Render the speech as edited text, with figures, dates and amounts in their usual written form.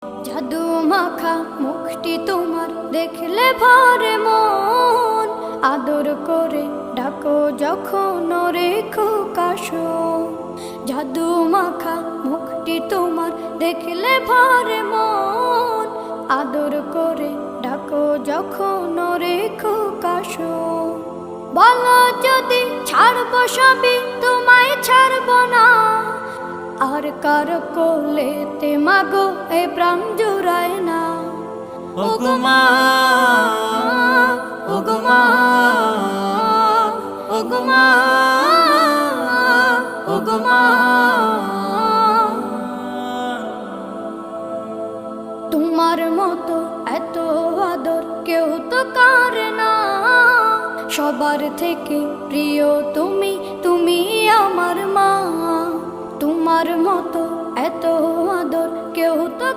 জাদু মাখা মুখটি তোমার দেখলে ভরে মন, আদর করে ডাকো যখন রেখো কাশো। জাদু মাখা মুখটি তোমার দেখলে ভরে মন, আদর করে ডাকো যখন রেখো কাশো। বলো যদি ছাড়বো সবই তোমায় ছাড়বো না, আর কার কোলেতে মাগো এ প্রাণ জুড়ায় না। ওগো মা, ওগো মা, ওগো মা, ওগো মা। তোমার মতো এত আদর কেউ তো করে না, সবার থেকে প্রিয় তুমি, তুমি আমার মা। তোমার মতো এত আদর কেউ তো